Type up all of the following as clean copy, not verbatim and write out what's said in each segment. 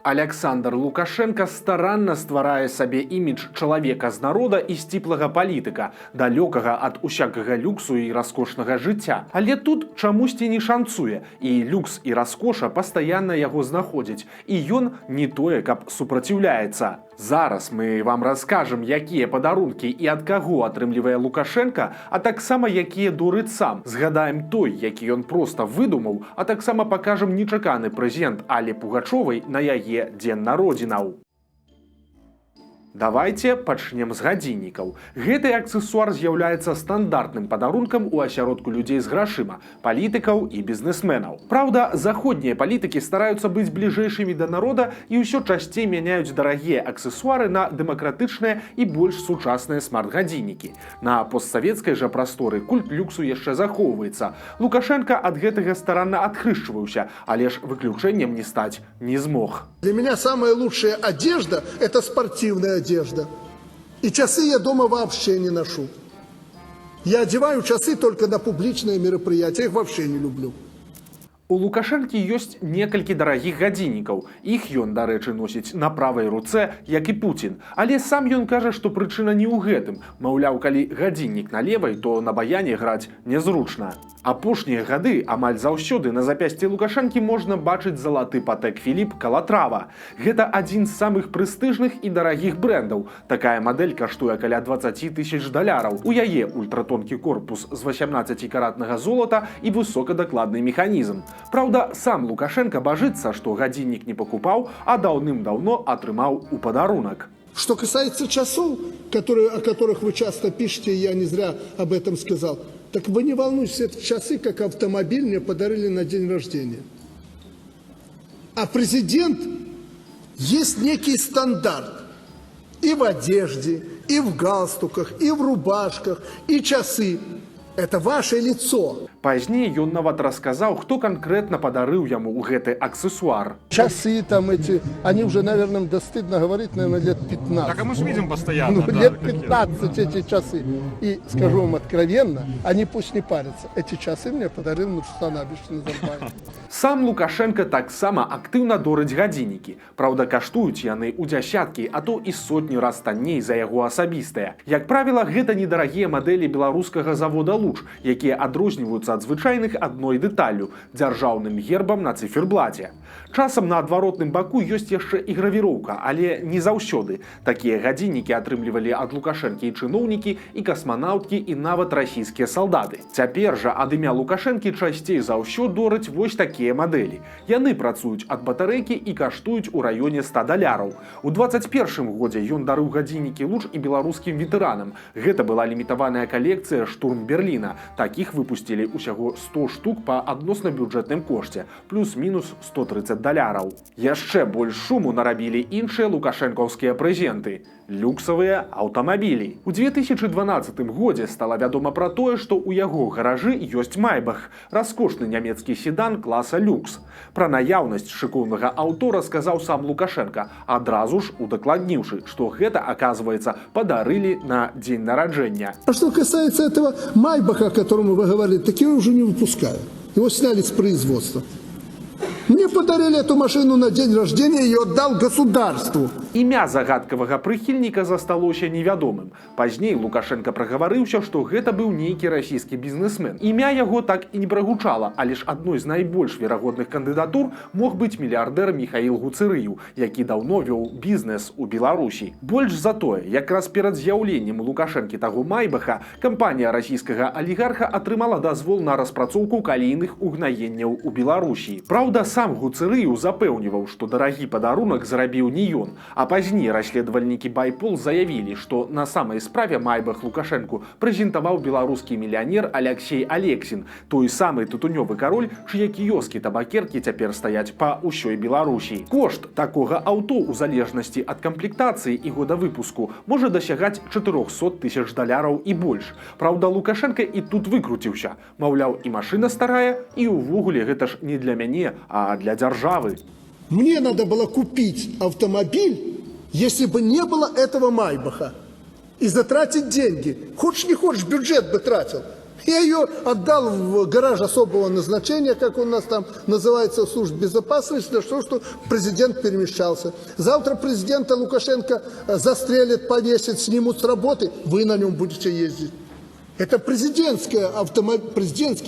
Александр Лукашенко старанна стварае сабе імідж чалавека з народа і сціплага палітыка, далёкага ад усякага люксу і раскошнага жыцця. Але тут чамусьці не шанцуе, і люкс і раскоша пастаянна яго знаходзяць, і ён не тое, каб супраціўляецца. Зараз мы вам раскажам, якія падарункі і ад каго атрымлівае Лукашенко, а таксама якія дурыць сам. Згадаем той, які ён проста выдумаў, а таксама пакажам нечаканы прэзент Аллі Пугачовай на яе дзень народзінаў. Давайте пачнем з гадзіннікаў. Гэты аксесуар з'яўляецца стандартным падарункам у асяродку людзей з грашыма, палітыкаў і бізнесменаў. Праўда, заходнія палітыкі стараюцца быць бліжэйшымі да народа і ўсё часцей мяняюць дарагія аксесуары на дэмакратычныя і больш сучасныя смарт-гадзіннікі. На постсавецкай жа прасторы культ люксу яшчэ захоўваецца. Лукашенко ад гэтага старанна адхрышчваўся, але ж выключэннем не стаць не змог. Для меня самая лучшая одежда – это спортивная одежда. И часы я дома вообще не ношу. Я одеваю часы только на публичные мероприятия, я их вообще не люблю. У Лукашэнкі ёсць некалькі дарагіх гадзіннікаў. Іх ён, дарэчы, носіць на правай руцэ, як і Пуцін. Але сам ён кажа, што прычына не ў гэтым. Маўляў, калі гадзіннік на левай, то на баяне граць незручна. Апошнія гады амаль заўсёды на запясці Лукашэнкі можна бачыць залаты Патэк Філіп Калатрава. Гэта адзін з самых прэстыжных і дарагіх брэндаў. Такая мадэль каштуе каля 20 тысяч даляраў. У яе ультратонкі корпус з 18-каратнага золата і высокадакладны механізм. Праўда, сам Лукашенко бажыцца, што гадзіннік не пакупаў, а даўным-даўно атрымаў у падарунак. Что касается часов, о которых вы часто пишете, я не зря об этом сказал, так вы не волнуйтесь, эти часы, как автомобиль, мне подарили на день рождения. А президент есть некий стандарт и в одежде, и в галстуках, и в рубашках, и часы. Это ваше лицо. Пазней ён нават расказаў, хто канкрэтна падарыў яму гэты аксессуар. Часы там эти, они уже, наверное, да стыдно говорить, наверное, лет 15. Так, а мы же видим постоянно. Ну, лет 15 эти часы. И скажу вам откровенно, они пусть не парятся. Эти часы мне подарил Нурсултан Абишевич Назарбаев. Сам Лукашенко таксама актыўна дорыць гадзіннікі. Праўда, каштуюць яны ў дзясяткі, а то і сотні раз танней за яго асабістыя. Як правіла, гэта недарагія мадэлі беларускага завода «Луч», якія адрозніваюцца ад звычайных адной дэталлю – дзяржаўным гербам на цыферблаце. Часам на адваротным баку ёсць яшчэ і гравіроўка, але не заўсёды. Такія гадзіннікі атрымлівалі ад Лукашэнкі і чыноўнікі, і касманаўткі, і нават расійскія салдаты. Цяпер жа ад імя Лукашэнкі часцей за ўсё дораць вось такія мадэлі. Яны працуюць ад батарэйкі і каштуюць у раёне 100 даляраў. У 21 годзе ён дарыў гадзіннікі «Луч» і беларускім ветэранам. Гэта была лімітаваная калекцыя «Штурм Берліна». Такіх выпусцілі усяго 100 штук па адносна бюджэтным кошце, плюс-мінус 130 даляраў. Яшчэ больш шуму нарабілі іншыя лукашэнкаўскія прэзенты – люксавыя аўтамабілі. У 2012 годзе стала вядома пра тое, што ў яго гаражы ёсць Майбах – раскошны нямецкі седан класа люкс. Пра наяўнасць шыкоўнага аўто расказаў сам Лукашенко, адразу ж удакладніўшы, што гэта, аказваецца, падарылі на дзень нараджэння. А что касается этого Майбаха, о котором вы говорили, так я уже не выпускаю. Его сняли с производства. Мне подарили эту машину на день рождения, ее отдал государству. Імя загадкавага прыхільніка засталося невядомым. Пазней Лукашенко прагаварыўся, што гэта быў нейкі расійскі бізнесмен. Імя яго так і не прагучала, але ж адной з найбольш верагодных кандыдатур мог быць мільярдэр Міхаіл Гуцырыеў, які даўно вёў бізнес у Беларусі. Больш за тое, якраз перад з'яўленнем Лукашэнкі таго Майбаха, кампанія расійскага алігарха атрымала дазвол на распрацоўку калійных угнаенняў у Беларусі. Праўда, сам Гуцырыеў запэўніваў, што дарагі падарунак зрабіў не ён, а пазней расследавальнікі Байпол заявілі, што на самай справе Майбах Лукашэнку прэзентаваў беларускі мільянер Аляксей Алексін, той самы тытунёвы кароль, чые кіёскі табакеркі цяпер стаяць па ўсёй Беларусі. Кошт такога аўто ў залежнасці ад камплектацыі і года выпуску можа дасягаць 400 тысяч даляраў і больш. Праўда, Лукашенко і тут выкруціўся. Маўляў, і машына старая, і ўвогуле гэта ж не для мяне, а для дзяржавы. Мне надо было купить автомобиль, если бы не было этого Майбаха. И затратить деньги. Хочешь не хочешь, бюджет бы тратил. Я ее отдал в гараж особого назначения, как у нас там называется, служба безопасности, для того, чтобы президент перемещался. Завтра президента Лукашенко застрелят, повесят, снимут с работы, вы на нем будете ездить. Это президентский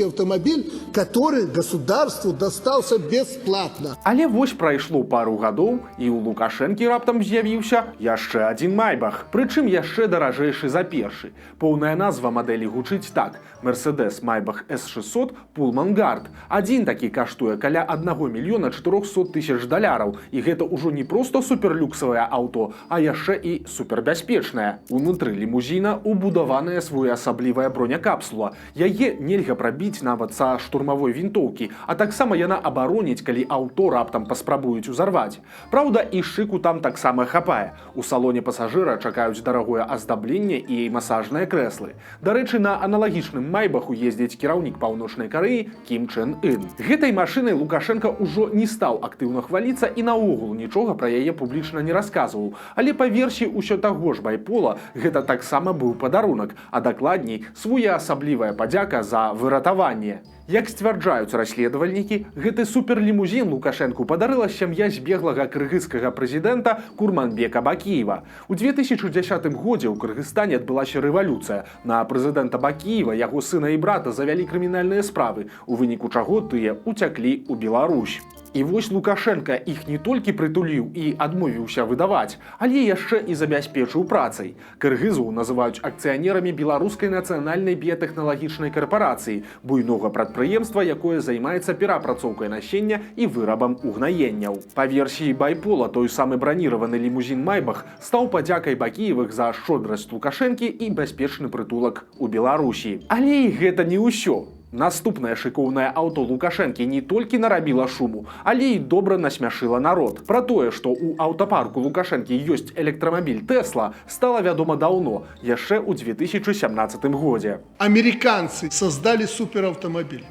автомобиль, который государству достался бесплатно. Але вось прайшло пару гадоў, і ў Лукашэнкі раптам з'явіўся яшчэ адзін майбах. Прычым яшчэ даражэйшы за першы. Поўная назва мадэлі гучыць так: Mercedes Maybach S600 Pullman Guard. Адзін такі каштуе каля 1 мільёна 400 тысяч даляраў. І гэта ўжо не проста суперлюксавае аўто, а яшчэ і супербяспечнае. Унутры лімузіна убудаваная своеасаблівая бронякапсула. Яе нельга прабіць нават са штурмавой вінтоўкі, а таксама яна абароніць, калі аўто раптам паспрабуюць узарваць. Праўда, і шыку там таксама хапае. У салоне пасажыра чакаюць дарагое аздабленне і масажныя крэслы. Дарэчы, на аналагічным майбаху ездзіць кіраўнік Паўночнай Карэі Кім Чен Ын. Гэтай машынай Лукашенка ўжо не стаў актыўна хваліцца і наогул нічога пра яе публічна не расказваў. Але па версіі ўсё таго ж байпола, гэта таксама быў падарунак, а дакладней своеасаблівая падзяка за выратаванне. Як сцвярджаюць расследавальнікі, гэты суперлімузін Лукашэнку падарыла сям'я збеглага кыргызскага прэзідэнта Курманбека Бакіева. У 2010 годзе ў Кыргызстане адбылася рэвалюцыя. На прэзідэнта Бакіева, яго сына і брата завялі крымінальныя справы, у выніку чаго тыя уцяклі ў Беларусь. І вось Лукашенка іх не толькі прытуліў і адмовіўся выдаваць, але яшчэ і забяспечыў працай. Кыргызаў называюць акцыянерамі Беларускай нацыянальнай біятэхналагічнай карпарацыі, буйнога прадпрыемства, якое займаецца перапрацоўкай насення і вырабам угнаенняў. Па версіі байпола, той самы браніраваны лімузін Майбах стаў падзякай Бакіевых за шчодрасць Лукашэнкі і бяспечны прытулак у Беларусі. Але і гэта не ўсё. Наступнае шыкоўнае аўто Лукашэнкі не толькі нарабіла шуму, але і добра насмяшыла народ. Пра тое, што ў аўтапарку Лукашэнкі ёсць электрамабіль Tesla, стала вядома даўно, яшчэ ў 2017 годзе. Американцы создали суперавтомобиль.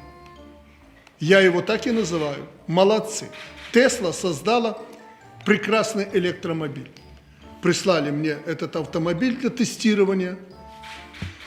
Я его так и называю. Молодцы. Tesla создала прекрасный электромобиль. Прислали мне этот автомобиль для тестирования.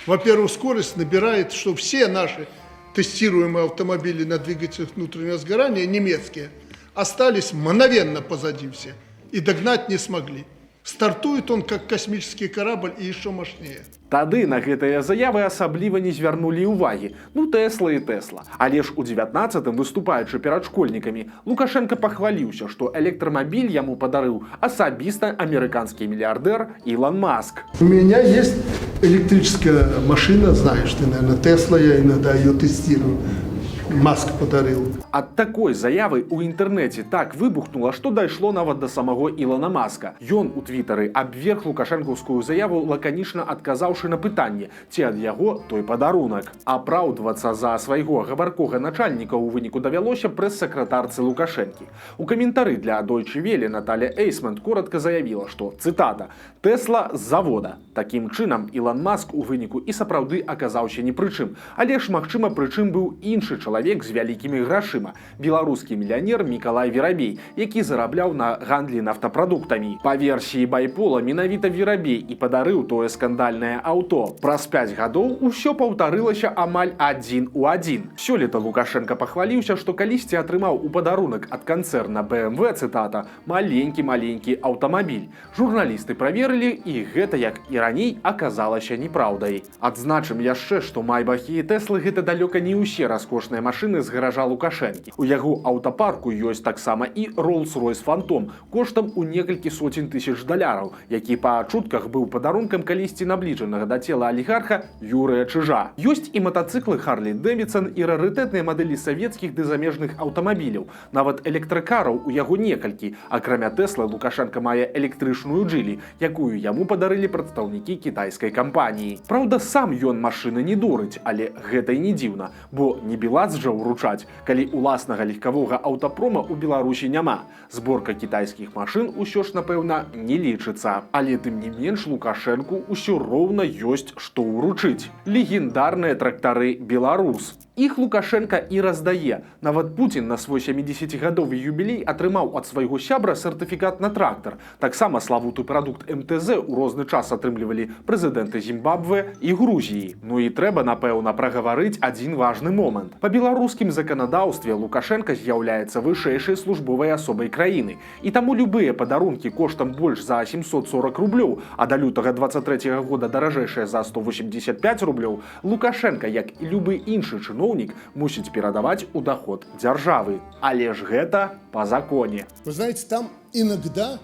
Во-первых, скорость набирает, что все наши тестируемые автомобили на двигателях внутреннего сгорания, немецкие, остались мгновенно позади все и догнать не смогли. Стартует он как космический корабль и еще мощнее. Тады на гэтыя заявы асабліва не звярнулі ўвагі. Ну, Тэсла і Тэсла. Але ж у 19-м, выступаючы перад школьнікамі, Лукашенко пахваліўся, што электрамабіль яму падарыў асабіста амерыканскі мільярдэр Ілон Маск. У меня есть электрическая машина, знаешь ты, наверное, Тесла, я иногда ее тестирую. Маск подарил. Ад такой заявы ў інтэрнэце так выбухнула, што дайшло нават да самого Ілона Маска. Ён у твітары абверг лукашэнкаўскую заяву, лаканічна адказаўшы на пытанне, ці ад яго той падарунак. Апраўдвацца за свайго гаваркога начальніка ў выніку давялося прэс-сакратарцы Лукашэнкі. У каментары для Deutsche Welle Наталя Эйсмент коротка заявіла, што, цытата, «Тэсла з завода». Такім чынам, Ілон Маск у выніку і сапраўды аказаўся ні пры чым. Але ж, магчыма, прычым быў іншы чалавек з вялікімі грашыма, беларускі мільянер Мікалай Верабей, які зарабляў на гандлі нафтапрадуктамі. Па версіі байпола, менавіта Верабей і падарыў тое скандальнае аўто. Праз 5 гадоў усё паўтарылася амаль адзін у адзін. Сёлета Лукашенко пахваліўся, што калісьці атрымаў у падарунак ад канцэрна BMW, цытата, маленькі аўтамабіль. Журналісты праверылі, і гэта, як і раней, аказалася неправдай. Адзначым яшчэ, што Майбахі і Тэслы гэта далёка не ўсе раскошныя машыны з гаража Лукашэнкі. У яго аўтапарку ёсць таксама і Rolls-Royce Phantom коштам у некалькі сотень тысяч даляраў, які па чутках быў падарункам калісьці набліжанага да цела алігарха Юрыя Чыжа. Ёсць і матацыклы Harley Davidson і рарытэтныя мадэлі савецкіх ды замежных аўтамабіляў. Нават электракараў у яго некалькі. Акрамя Тэслы, Лукашенко мае электрычную Джылі, якую яму падарылі прадстаўнікі кітайскай кампаніі. Праўда, сам ён машыны не дурыць, але гэта і не дзіўна, бо не білац жа ўручаць, калі уласнага легкавога аўтапрома ў Беларусі няма. Зборка кітайскіх машын усё ж, напэўна, не лічыцца. Але тым не менш Лукашэнку ўсё роўна ёсць што ўручыць. Легендарныя трактары «Беларус». Іх Лукашенко і раздае. Нават Путін на свой 70-гадовы юбілей атрымаў ад свайго сябра сертыфікат на трактар. Таксама славуты прадукт МТЗ у розны час атрымлівалі прэзідэнты Зімбабве і Грузіі. Ну і трэба, напэўна, прагаварыць адзін важны момант. Па беларускім заканадаўстве Лукашенко з'яўляецца вышэйшай службовай асобай краіны. І таму любыя падарункі коштам больш за 740 рублёў, а да лютага 23 года даражэйшыя за 185 рублёў, Лукашенко, як і любы іншы чыноўнік, мусіць перадаваць у доход дзяржавы. Але ж гэта па законе. Вы знаете, там иногда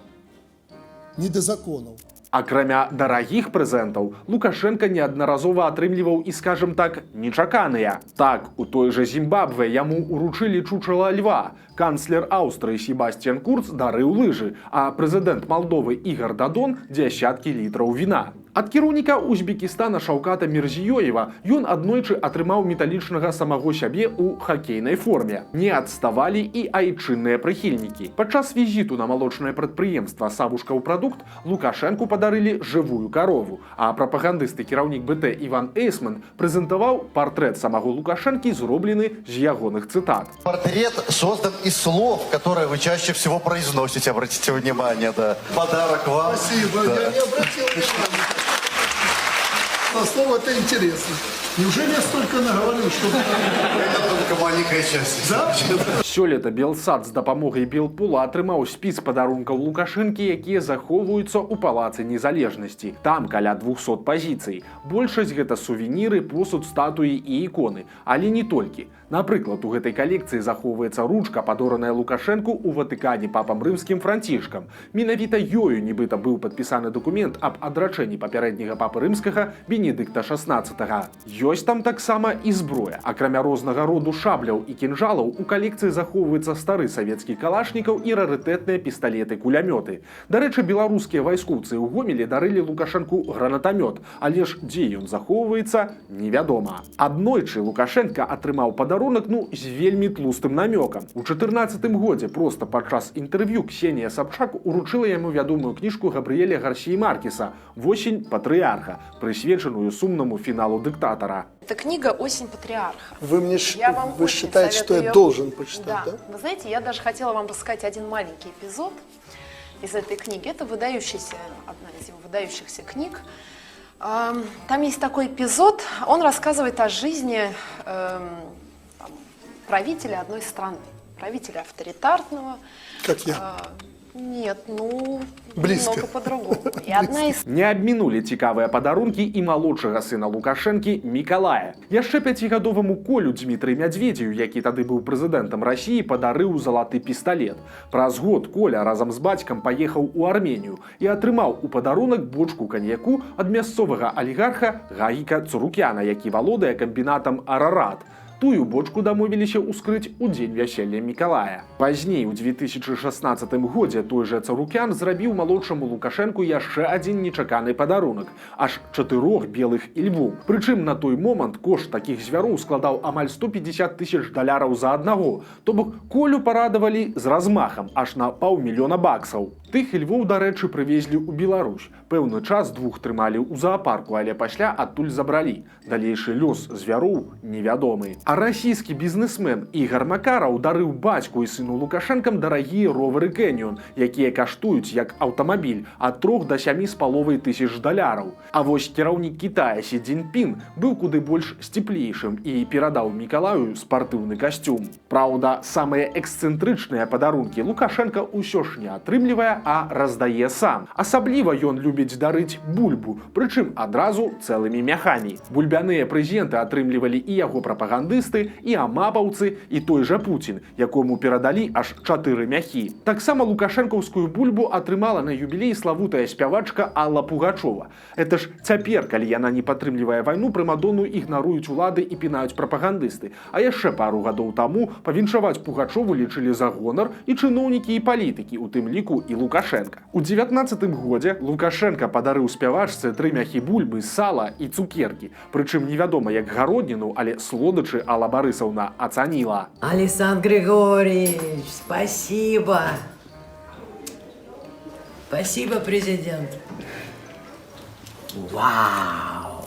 не до законов. Акрамя дарагіх прэзентаў, Лукашенко неаднаразова атрымліваў і, скажем так, нечаканыя. Так, у той жа Зімбабве яму уручылі чучала льва. Канцлер Аўстрыі Себасцьян Курц дарыў лыжы, а прэзідэнт Малдовы Ігар Дадон дзясяткі літраў віна. Ад кіраўніка Узбекістана Шаўката Мірзіёева ён аднойчы атрымаў металічнага самого сябе ў хакейнай форме. Не адставалі і айчынныя прыхільнікі. Падчас візіту на малочнае прадпрыемства «Савушкаў прадукт» Лукашэнку падарылі жывую карову, а прапагандысты кіраўнік БТ Іван Эйсман прэзентаваў партрэт самого Лукашэнкі, зроблены з ягоных цытат. Портрет создан из слов, которые вы чаще всего произносите, обратите внимание, да. Подарок вам. Спасибо, Да. я не обратил внимания. На слово это интересно. Неужели я столько наговорил, что... Это только маленькая часть. Да? Сёлета Белсад з дапамогай Белпула атрымаў спіс падарункаў Лукашэнкі, якія захоўваюцца ў палацы незалежнасці. Там каля 200 пазіцый. Большасць гэта сувеніры, посуд, статуі і іконы. Але не толькі. Напрыклад, у гэтай калекцыі захоўваецца ручка, падораная Лукашэнку ў Ватыкане папам рымскім Францішкам. Менавіта ёю нібыта быў падпісаны дакумент аб адрачэнні папярэдняга папы рымскага Бенедыкта XVI. Ёсць там таксама і зброя. Акрамя рознага роду шабляў і кінжалаў, у калекцыі захоўваецца стары савецкі калашнікаў і рарытэтныя пісталеты-кулямёты. Дарэчы, беларускія вайскоўцы ў Гомелі дарылі Лукашэнку гранатамёт, але ж дзе ён захоўваецца, невядома. Аднойчы Лукашенко атрымаў падарунак з вельмі тлустым намёкам. У 14 годзе проста падчас інтэрв'ю Ксенія Сабчак уручыла яму вядомую кніжку Габрыэля Гарсіі Маркеса «Восень патрыарха», прысвечаную сумнаму фіналу дыктатара. Это книга «Осень патриарха». Вы очень считаете, что советую я её- должен почитать, да? Вы знаете, я даже хотела вам рассказать один маленький эпизод из этой книги. Это одна из его выдающихся книг. Там есть такой эпизод, он рассказывает о жизни правителя одной страны, правителя авторитарного. Как я. Нет, Близко. немного по-другому. И одна из Не абмінулі цікавыя падарункі і малодшага сына Лукашэнкі Мікалая. Яшчэ 5гадоваму Колю Дмітрый Мядзведзеў, які тады быў прэзідэнтам Расіі, падарыў залаты пісталет. Праз год Коля разам з бацькам паехаў у Арменію і атрымаў у падарунак бочку каньяку ад мясцовага алігарха Гагіка Цурукяна, які валодае камбінатам «Арарат». Тую бочку дамовіліся ўскрыць у дзень вяселля Мікалая. Пазней, у 2016 годзе, той жа Цурукян зрабіў малодшаму Лукашэнку яшчэ адзін нечаканы падарунак – аж 4 белых ільвоў. Прычым на той момант кошт такіх звяроў складаў амаль 150 000 даляраў за аднаго. То бок Колю парадавалі з размахам аж на $500 000. Тых ільвоў, дарэчы, прывезлі ў Беларусь. Пэўны час двух трымалі ў заапарку, але пасля адтуль забралі. Далейшы лёс звяроў невядомы. А расійскі бізнесмен Ігар Макараў дарыў бацьку і сыну Лукашэнкам дарагія ровары Кэніон, якія каштуюць як аўтамабіль ад 3 до 7,5 тысяч даляраў. А вось кіраўнік Кітая Сі Цзіньпін быў куды больш сціплейшым і перадаў Мікалаю спартыўны касцюм. Праўда, самыя эксцэнтрычныя падарункі Лукашенко ўсё ж не атрымлівае, а раздае сам. Асабліва ён любіць дарыць бульбу, прычым адразу цэлымі мяхамі. Бульбяныя прэзенты атрымлівалі і яго прапагандысты, і амапаўцы, і той жа Пуцін, якому перадалі аж 4 мяхі. Таксама лукашэнкаўскую бульбу атрымала на юбілей славутая спявачка Алла Пугачова. Это ж цяпер, калі яна не падтрымлівае вайну, прымадонну ігнаруюць улады і пінаюць прапагандысты. А яшчэ пару гадоў таму павіншаваць Пугачову лічылі за гонар і чыноўнікі і палітыкі, у тым ліку і Лукашенко. У 19-м годзе Лукашенко падарыў спявачцы 3 мяхі бульбы, сала і цукеркі. Прычым невядома як гародніну, але слодачы Алла Барысаўна ацаніла. Александр Григорьевич, спасибо. Спасибо, президент. Вау!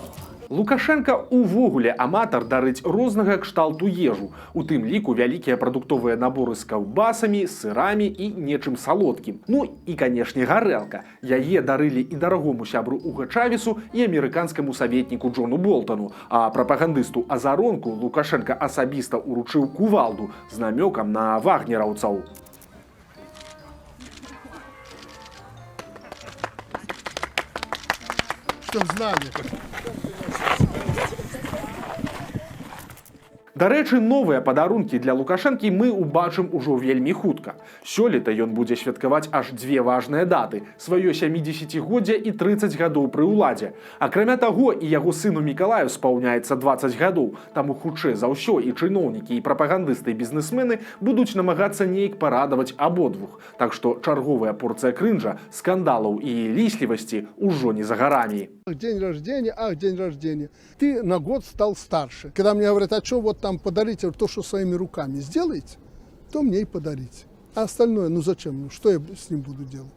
Лукашенко увогуле аматар дарыць рознага кшталту ежу, у тым ліку вялікія прадуктовыя наборы з каўбасамі, сырамі і нечым салодкім. Ну і, канешне, гарэлка. Яе дарылі і дарагому сябру Уга Чавесу і амерыканскаму саветніку Джону Болтану, а прапагандысту Азаронку Лукашенко асабіста уручыў кувалду з намёкам на вагнераўцаў. Чтоб знали. Дарэчы, новыя падарункі для Лукашэнкі мы ўбачым ужо вельмі хутка. Сёлета ён будзе святкаваць аж две важныя даты – сваё 70-годдзе і 30 гадоў пры ўладзе. Акрамя таго, і яго сыну Мікалаю спаўняецца 20 гадоў, таму хутчэй за ўсё і чыноўнікі, і прапагандысты, і бізнесмены будуць намагацца неяк парадаваць абодвух. Так што чарговая порцыя крынжа, скандалаў і ліслівасці ўжо не за гарамі. День рождения. Ты на год стал старше. Когда мне говорят, а что вот там подарите то, что своими руками сделаете, то мне и подарите. А остальное, ну зачем? Ну что я с ним буду делать?